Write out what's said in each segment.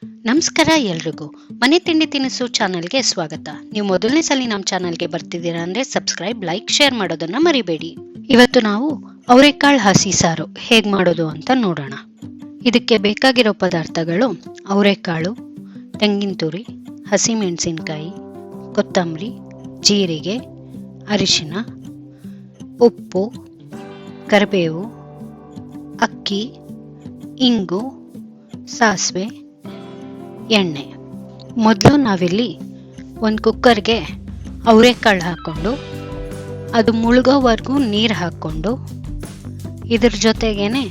ನಮಸ್ಕಾರ ಎಲ್ರಿಗೂ. ಮನೆ ತಿಂಡಿ ತಿನಿಸು ಚಾನಲ್ಗೆ ಸ್ವಾಗತ. ನೀವು ಮೊದಲನೇ ಸಲ ನಮ್ಮ ಚಾನಲ್ಗೆ ಬರ್ತಿದ್ದೀರಾ ಅಂದರೆ ಸಬ್ಸ್ಕ್ರೈಬ್, ಲೈಕ್, ಶೇರ್ ಮಾಡೋದನ್ನ ಮರಿಬೇಡಿ. ಇವತ್ತು ನಾವು ಅವರೆಕಾಳು ಹಸಿ ಸಾರು ಹೇಗೆ ಮಾಡೋದು ಅಂತ ನೋಡೋಣ. ಇದಕ್ಕೆ ಬೇಕಾಗಿರೋ ಪದಾರ್ಥಗಳು ಅವರೆಕಾಳು, ತೆಂಗಿನ ತುರಿ, ಹಸಿಮೆಣಸಿನಕಾಯಿ, ಕೊತ್ತಂಬರಿ, ಜೀರಿಗೆ, ಅರಿಶಿನ, ಉಪ್ಪು, ಕರಿಬೇವು, ಅಕ್ಕಿ, ಇಂಗು, ಸಾಸಿವೆ, ಎಣ್ಣೆ. ಮೊದಲು ನಾವಿಲ್ಲಿ ಒಂದು ಕುಕ್ಕರ್ಗೆ ಅವರೆಕಾಳು ಹಾಕ್ಕೊಂಡು ಅದು ಮುಳುಗೋವರೆಗೂ ನೀರು ಹಾಕ್ಕೊಂಡು ಇದ್ರ ಜೊತೆಗೇನೆ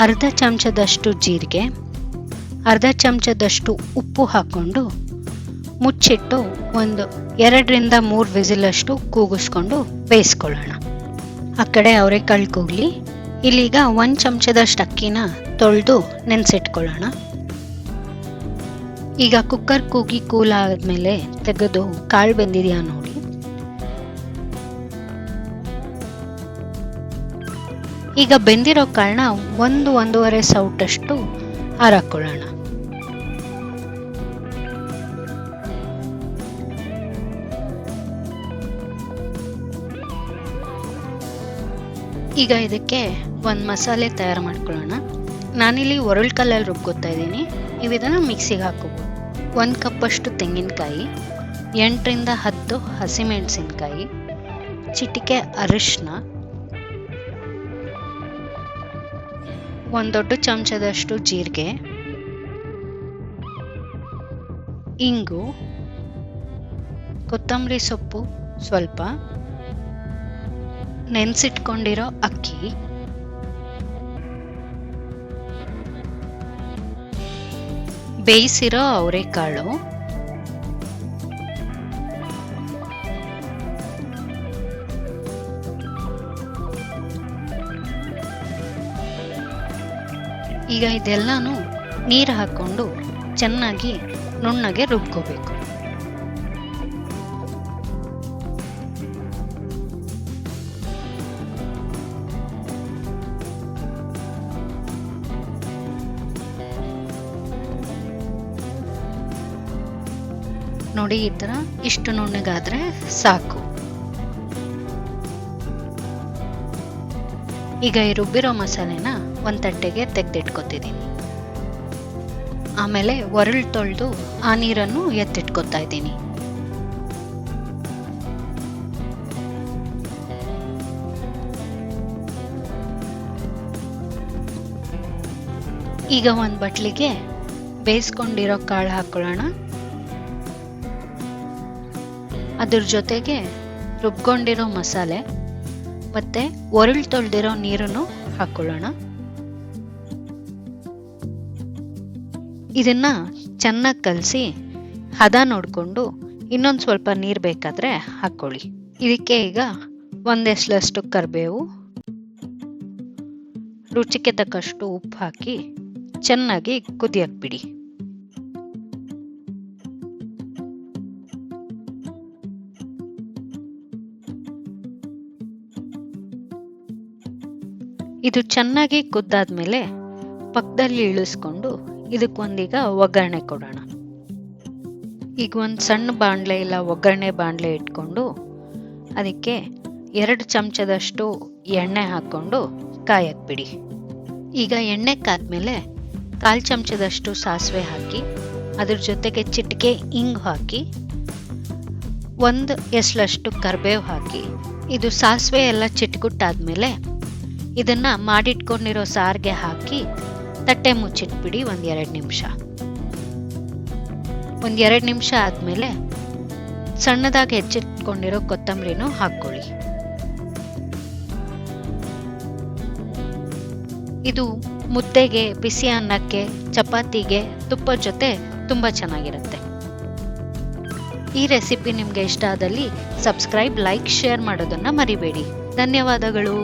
ಅರ್ಧ ಚಮಚದಷ್ಟು ಜೀರಿಗೆ, ಅರ್ಧ ಚಮಚದಷ್ಟು ಉಪ್ಪು ಹಾಕ್ಕೊಂಡು ಮುಚ್ಚಿಟ್ಟು ಒಂದು 2-3 ವಿಸಿಲಷ್ಟು ಕೂಗಿಸ್ಕೊಂಡು ಬೇಯಿಸ್ಕೊಳ್ಳೋಣ. ಆ ಕಡೆ ಅವರೆಕಾಳು ಕೂಗಲಿ. ಇಲ್ಲೀಗ 1 ಚಮಚದಷ್ಟು ಅಕ್ಕಿನ ತೊಳೆದು ನೆನೆಸಿಟ್ಕೊಳ್ಳೋಣ. ಈಗ ಕುಕ್ಕರ್ ಕೂಗಿ ಕೂಲ್ ಆದ್ಮೇಲೆ ತೆಗೆದು ಕಾಳು ಬೆಂದಿದೆಯಾ ನೋಡಿ. ಈಗ ಬೆಂದಿರೋ ಕಾಳನ್ನ 1-1.5 ಸೌಟಷ್ಟು ಹಾರಾಕೊಳ್ಳೋಣ. ಈಗ ಇದಕ್ಕೆ ಒಂದು ಮಸಾಲೆ ತಯಾರು ಮಾಡ್ಕೊಳ್ಳೋಣ. ನಾನಿಲ್ಲಿ ಒರಳು ಕಲ್ಲಲ್ಲಿ ರುಬ್ಕೊತಾ ಇದ್ದೀನಿ. ನೀವು ಇದನ್ನು ಮಿಕ್ಸಿಗೆ ಹಾಕೋಬೋದು. 1 ಕಪ್ಪಷ್ಟು ತೆಂಗಿನಕಾಯಿ, 8-10 ಹಸಿಮೆಣಸಿನಕಾಯಿ, ಚಿಟಿಕೆ ಅರಿಶಿನ, 1 ದೊಡ್ಡ ಚಮಚದಷ್ಟು ಜೀರಿಗೆ, ಇಂಗು, ಕೊತ್ತಂಬರಿ ಸೊಪ್ಪು ಸ್ವಲ್ಪ, ನೆನೆಸಿಟ್ಕೊಂಡಿರೋ ಅಕ್ಕಿ, ಬೇಯಿಸಿರೋ ಅವರೆಕಾಳು, ಈಗ ಇದೆಲ್ಲಾನು ನೀರು ಹಾಕೊಂಡು ಚೆನ್ನಾಗಿ ನುಣ್ಣಗೆ ರುಬ್ಕೋಬೇಕು. ನೋಡಿ, ಈ ಥರ ಇಷ್ಟು ನುಣ್ಣಗಾದ್ರೆ ಸಾಕು. ಈಗ ಈ ರುಬ್ಬಿರೋ ಮಸಾಲೆನ ಒಂದು ತಟ್ಟೆಗೆ ತೆಗೆದಿಟ್ಕೊತಿದ್ದೀನಿ. ಆಮೇಲೆ ಒರಳು ತೊಳೆದು ಆ ನೀರನ್ನು ಎತ್ತಿಟ್ಕೊತಾ ಇದ್ದೀನಿ. ಈಗ ಒಂದು ಬಟ್ಲಿಗೆ ಬೇಯಿಸ್ಕೊಂಡಿರೋ ಕಾಳು ಹಾಕೊಳ್ಳೋಣ. ಅದ್ರ ಜೊತೆಗೆ ರುಬ್ಕೊಂಡಿರೋ ಮಸಾಲೆ ಮತ್ತೆ ಒರಳು ತೊಳೆದಿರೋ ನೀರನ್ನು ಹಾಕೊಳ್ಳೋಣ. ಇದನ್ನ ಚೆನ್ನಾಗಿ ಕಲಸಿ ಹದ ನೋಡಿಕೊಂಡು ಇನ್ನೊಂದು ಸ್ವಲ್ಪ ನೀರು ಬೇಕಾದ್ರೆ ಹಾಕೊಳ್ಳಿ. ಇದಕ್ಕೆ ಈಗ 1 ಎಸಳಷ್ಟು ಕರಿಬೇವು, ರುಚಿಗೆ ತಕ್ಕಷ್ಟು ಉಪ್ಪು ಹಾಕಿ ಚೆನ್ನಾಗಿ ಕುದಿಯಕ್ಕೆ ಬಿಡಿ. ಇದು ಚೆನ್ನಾಗಿ ಕುದ್ದಾದ್ಮೇಲೆ ಪಕ್ಕದಲ್ಲಿ ಇಳಿಸ್ಕೊಂಡು ಇದಕ್ಕೊಂದೀಗ ಒಗ್ಗರಣೆ ಕೊಡೋಣ. ಈಗ ಒಂದು ಸಣ್ಣ ಬಾಣಲೆ ಇಲ್ಲ ಒಗ್ಗರಣೆ ಬಾಣಲೆ ಇಟ್ಕೊಂಡು ಅದಕ್ಕೆ 2 ಚಮಚದಷ್ಟು ಎಣ್ಣೆ ಹಾಕ್ಕೊಂಡು ಕಾಯಕ್ಕೆ ಬಿಡಿ. ಈಗ ಎಣ್ಣೆ ಕಾದ್ಮೇಲೆ 1/4 ಚಮಚದಷ್ಟು ಸಾಸಿವೆ ಹಾಕಿ ಅದ್ರ ಜೊತೆಗೆ ಚಿಟಿಕೆ ಇಂಗು ಹಾಕಿ 1 ಎಸಳಷ್ಟು ಕರಿಬೇವು ಹಾಕಿ ಇದು ಸಾಸಿವೆ ಎಲ್ಲ ಚಿಟ್ಕುಟ್ಟಾದ್ಮೇಲೆ ಇದನ್ನ ಮಾಡಿಟ್ಕೊಂಡಿರೋ ಸಾರಿಗೆ ಹಾಕಿ ತಟ್ಟೆ ಮುಚ್ಚಿಟ್ಬಿಡಿ 1-2 ನಿಮಿಷ. 1-2 ನಿಮಿಷ ಆದ್ಮೇಲೆ ಸಣ್ಣದಾಗಿ ಹೆಚ್ಚಿಟ್ಕೊಂಡಿರೋ ಕೊತ್ತಂಬರಿನೂ ಹಾಕೊಳ್ಳಿ. ಇದು ಮುದ್ದೆಗೆ, ಬಿಸಿ ಅನ್ನಕ್ಕೆ, ಚಪಾತಿಗೆ, ತುಪ್ಪದ ಜೊತೆ ತುಂಬಾ ಚೆನ್ನಾಗಿರುತ್ತೆ. ಈ ರೆಸಿಪಿ ನಿಮ್ಗೆ ಇಷ್ಟ ಆದಲ್ಲಿ ಸಬ್ಸ್ಕ್ರೈಬ್, ಲೈಕ್, ಶೇರ್ ಮಾಡೋದನ್ನ ಮರಿಬೇಡಿ. ಧನ್ಯವಾದಗಳು.